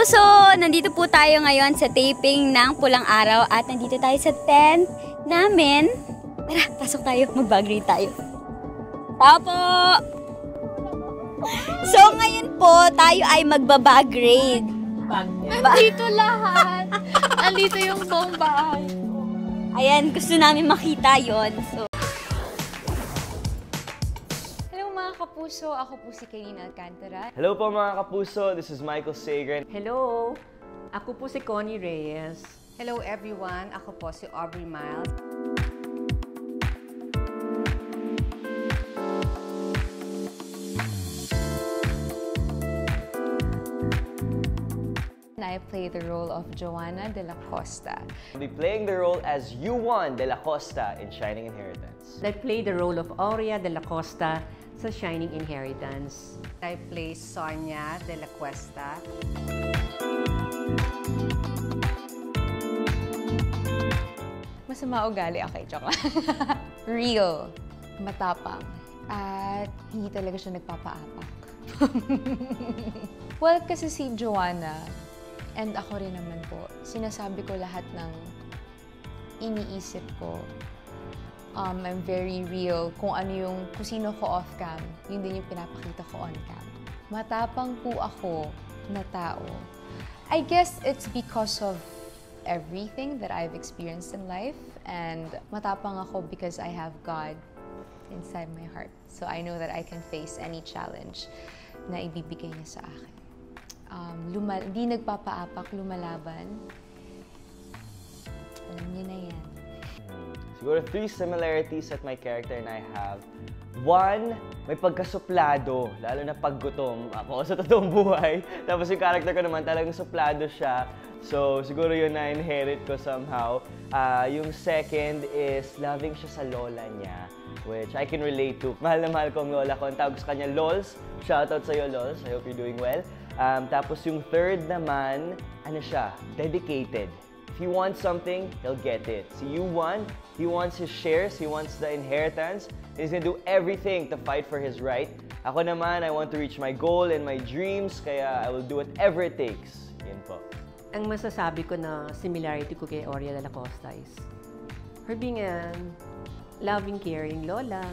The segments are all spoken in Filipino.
kapuso! Nandito po tayo ngayon sa taping ng Pulang Araw at nandito tayo sa tent namin. Tara, pasok tayo. Mag-bag raid tayo. Tao po! So ngayon po, tayo ay magba-bag raid. Nandito lahat. Nandito yung buong bahay. Ayan, gusto namin makita yon. So, Kapuso, ako po si Kaylene Alcantara. Hello po mga kapuso, this is Michael Sagran. Hello, ako po si Connie Reyes. Hello everyone, ako po si Aubrey Miles. I play the role of Joanna de la Costa. I'll be playing the role as Yuan de la Costa in Shining Inheritance. I play the role of Aurea de la Costa sa Shining Inheritance. I play Sonia de la Cuesta. Masama ugali. Okay, joke lang. Real, matapang, at hindi talaga siya nagpapaapak. Well, kasi si Joanna, and ako rin naman po, sinasabi ko lahat ng iniisip ko. I'm very real. Kung sino ko off-cam, yun din yung pinapakita ko on-cam. Matapang po ako na tao. I guess it's because of everything that I've experienced in life. And matapang ako because I have God inside my heart. So I know that I can face any challenge na ibibigay niya sa akin. Di nagpapaapak, lumalaban. Alam niyo na yan. Siguro 3 similarities that my character and I have. 1, may pagkasuplado, lalo na paggutom ako sa totoong buhay. Tapos yung character ko naman talagang suplado siya. So siguro yun na-inherit ko somehow. Yung second is loving siya sa lola niya, which I can relate to. Mahal na mahal ko ang lola ko. Ang tawag sa kanya, Lols. Shoutout sa'yo, Lols. I hope you're doing well. Tapos yung third naman, ano siya, dedicated. If he wants something, he'll get it. Si Yuan, he wants his shares, he wants the inheritance. He's gonna do everything to fight for his right. Ako naman, I want to reach my goal and my dreams, kaya I will do whatever it takes. Yun po. Ang masasabi ko na similarity ko kay Aurea de la Costa is her being a loving, caring lola,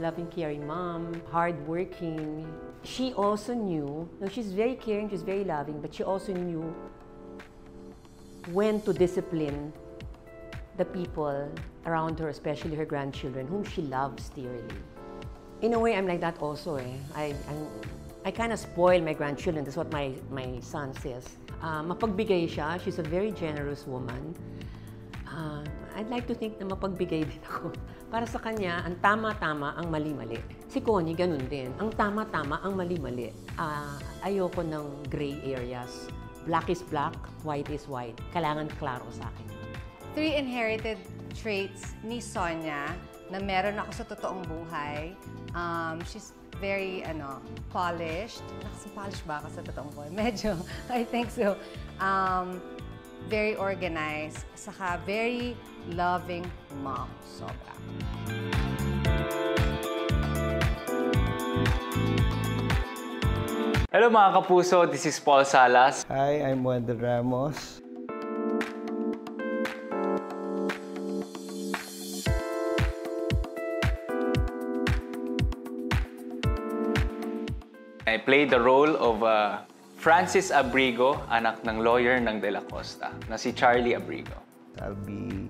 loving, caring mom, hardworking. She also knew, she's very caring, she's very loving, but she also knew when to discipline the people around her, especially her grandchildren, whom she loves dearly. In a way, I'm like that also. I kind of spoil my grandchildren. That's what my son says. Mapagbigay siya. She's a very generous woman. I'd like to think na mapagbigay din ako. Para sa kanya, ang tama-tama, ang mali-mali. Si Connie, ganun din. Ang tama-tama, ang mali-mali. Ayoko ng gray areas. Black is black, white is white. Kailangan klaro sa akin. 3 inherited traits ni Sonia na meron ako sa totoong buhay. She's very, polished. Nakasang-polish ba ako sa totoong buhay? Medyo, I think so. Very organized. Saka very loving mom. Sobra. Hello mga kapuso, this is Paul Salas. Hi, I'm Wendell Ramos. I played the role of Francis Abrigo, anak ng lawyer ng De La Costa, na si Charlie Abrigo. I'll be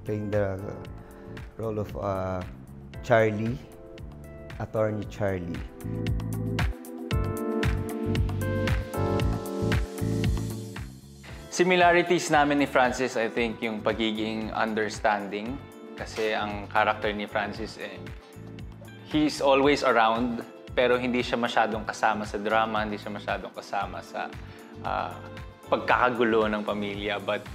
playing the role of Charlie, Attorney Charlie. Similarities namin ni Francis, I think, yung pagiging understanding. Kasi ang character ni Francis, he's always around, pero hindi siya masyadong kasama sa drama, hindi siya masyadong kasama sa pagkakagulo ng pamilya. But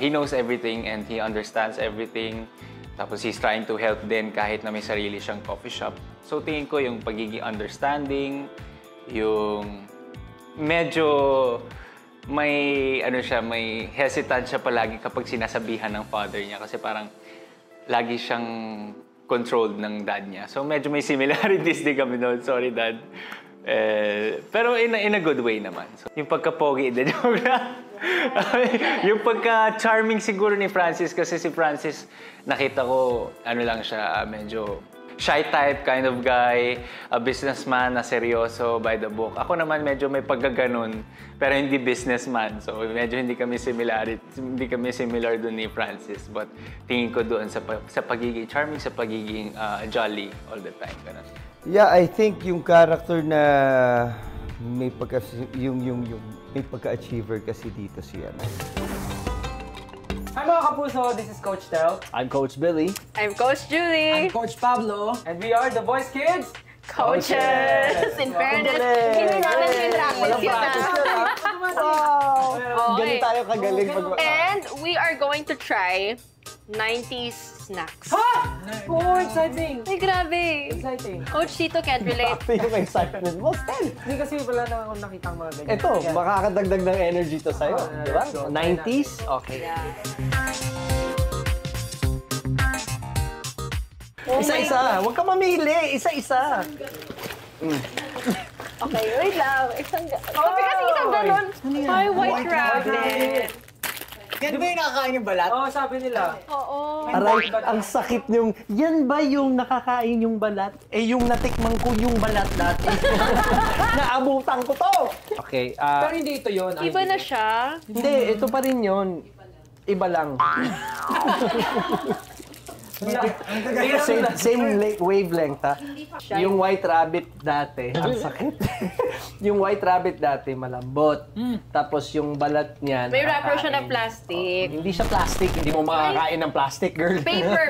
he knows everything and he understands everything. Tapos he's trying to help din kahit na may sarili siyang coffee shop. So tingin ko yung pagiging understanding, yung medyo may may hesitant siya palagi kapag sinasabihan ng father niya kasi parang lagi siyang controlled ng dad niya. So medyo may similarities din kami doon. Sorry, Dad. Pero in a good way naman. So, yung pagka-pogi, joke lang. Yung pagka-charming siguro ni Francis, kasi si Francis, nakita ko, ano lang siya, medyo shy type kind of guy, a businessman na seryoso by the book. Ako naman medyo may pagkaganon, pero hindi businessman. So medyo hindi kami similar doon ni Francis. But tingin ko doon sa pagiging charming, sa pagiging jolly all the time. Ganun. Yeah, I think yung character na may may pagka-achiever kasi dito si ano. Hi mga kapuso, this is Coach Tel. I'm Coach Billy. I'm Coach Julie. I'm Coach Pablo. And we are the Voice Kids. Coaches! In fairness, hindi namin pinractice yun Wow! Ganun tayo kagaling pag... And we are going to try 90s snacks. Ha! Oh, exciting! Ay, grabe! Exciting. Coach Tito can't relate. Happy yung excitement mo, Stan. Hindi kasi wala na akong nakitang mga ganyan. Ito, makakadagdag ng energy to sa'yo. Di ba? 90s? Okay. Isa-isa. Huwag ka mamili. Isa-isa. Okay, wait lang. Sabi kasi isang ganun. Hi, white rabbit. Yan ba yung nakakain yung balat? Oo, sabi nila. Oo. Aray, ang sakit niyong, yan ba yung nakakain yung balat? Eh, yung natikman ko yung balat dati. Naabutan ko to! Okay, Pero hindi ito yun. Iba na siya. hindi, ito pa rin yun. Iba lang. Same wavelength, ha? Yung white rabbit dati, ang sakit. Yung white rabbit dati, malambot. Tapos yung balat niyan, May wrapper siya nakakain. ng plastic. Hindi siya plastic, hindi mo makakain ng plastic, girl.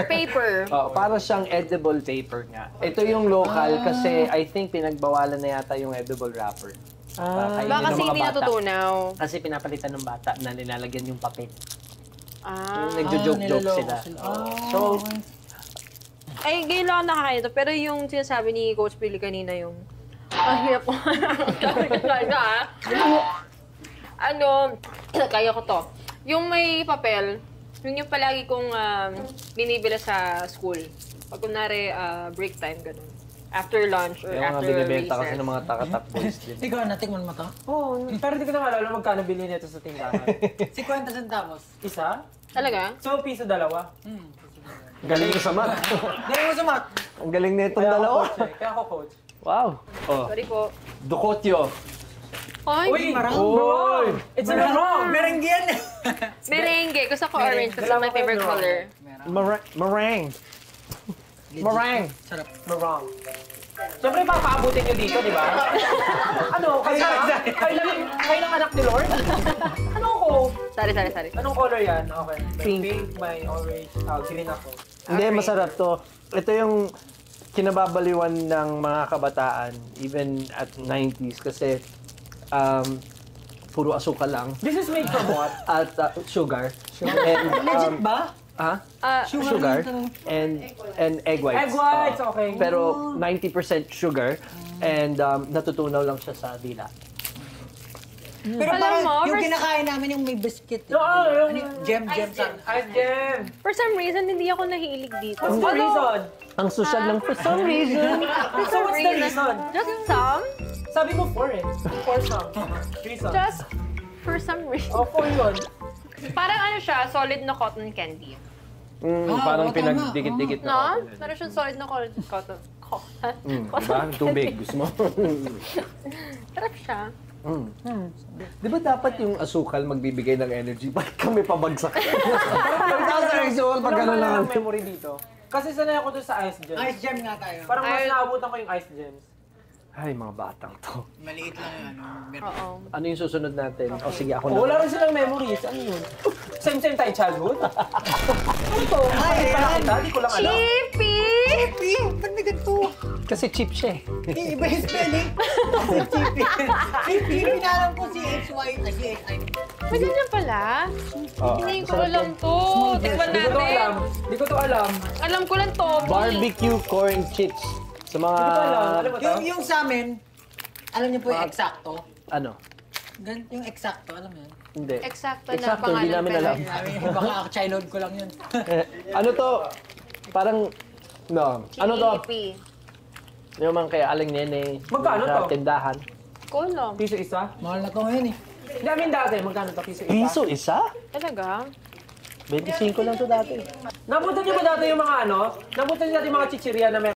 Paper. Oh, para siyang edible paper nga. Ito yung local kasi I think pinagbawalan na yata yung edible wrapper. Kainin Baka ng kasi mga hindi bata. natutunaw. Kasi pinapalitan ng bata na nilalagyan yung papel. Ah. Nagjo-joke-joke sila. So, Ay, ngayon lang ako nakakain ito. Pero yung sinasabi ni Coach Billy kanina yung... Ang hirap ko. Ano, kaya ko to. Yung may papel, yung palagi kong binibila sa school. Pag kunwari break time, ganun. After lunch or yung mga after binibenta recess. kasi ng mga taka-tak boys din. Ikaw, natikman mo to? Oo, pero hindi ko na maalala magkano bilhin nito sa tindahan. 50 centavos. Isa? Talaga? So, piso dalawa. Galing ko sa mat. Galing mo sumat. Ang galing na itong Kaya ako dalawa. coach eh. Kaya ako coach. Wow. Oh, Sorry po. Dukotyo. Ay, Uy! Uy! It's in the wrong! Merengue yan. merengue. Gusto ko orange. That's my favorite color. Meringue. Meringue. Sarap. Wrong. Siyempre, papaabutin nyo dito, di ba? Ano? Kayo lang anak ni Lord? Ano ko? Sorry. Anong color yan? Okay. May pink, may orange. Green ako. Hindi, masarap to. Ito yung kinababaliwan ng mga kabataan, even at 90s, kasi puro asukal lang. This is made from what? At sugar. And, Legit ba? sugar and egg whites. Egg whites, okay. Pero 90% sugar and natutunaw lang siya sa dila. Pero Alam parang mo, yung first- kinakain namin yung may biscuit. No, yung Gem sa... Ice jam. For some reason, hindi ako nahilig dito. What's the reason? Ang social lang for some reason. So what's the reason? Just some. Sabi mo 4 eh. 4 some. Reason. Just for some reason. Oh, 4 yun. Parang ano siya, solid na cotton candy. Parang tama. pinagdikit-dikit na. No? Meron siyang solid na cotton. Diba? Tubig. Gusto mo? Sarap siya. Di ba dapat yung asukal magbibigay ng energy? Bakit kami pabagsak? Pagkasa ng asukal, pag gano'n lang. Walang memory dito. Kasi sanay ako dun sa ice jam. Ice jam nga tayo. Parang mas naabutan ko yung ice gems. Ay, mga batang to. Maliit lang yung ano. Oo. Ano yung susunod natin? O sige, ako Oh, wala na. rin silang memories. Ano yun? Same tayo childhood? Ano to? Ay, kita? Di ko lang alam. Chippy! Chippy! Ba't may ganito? Kasi cheap siya eh. Iba yung spelling. Chippy. Chippy, pinalam ko si HY. Si-HI. May ganyan pala. Hindi ko alam to. Tikman Di ko to alam. natin. Di ko to alam. Alam ko lang to. Barbecue corn chips. Sa mga... Di ko alam. Alam mo to? Yung sa amin, alam niyo po yung eksakto. Ano? Yung eksakto, alam mo yun? Hindi. Eksakto na Eksakto, pangalan. hindi namin pero- alam. Baka childhood ko lang yun. Ano to? Parang... No. Ano to? Chippy. Yung mga kay Aling Nene. Magkano to? Sa tindahan. Ko lang. Piso isa? Mahal na to ngayon eh. Dami dati, magkano to? Piso isa? Piso isa? Talaga? 25 lang to dati. Nabutan niyo ba dati yung mga ano? Nabutan niyo dati yung mga chichirya na may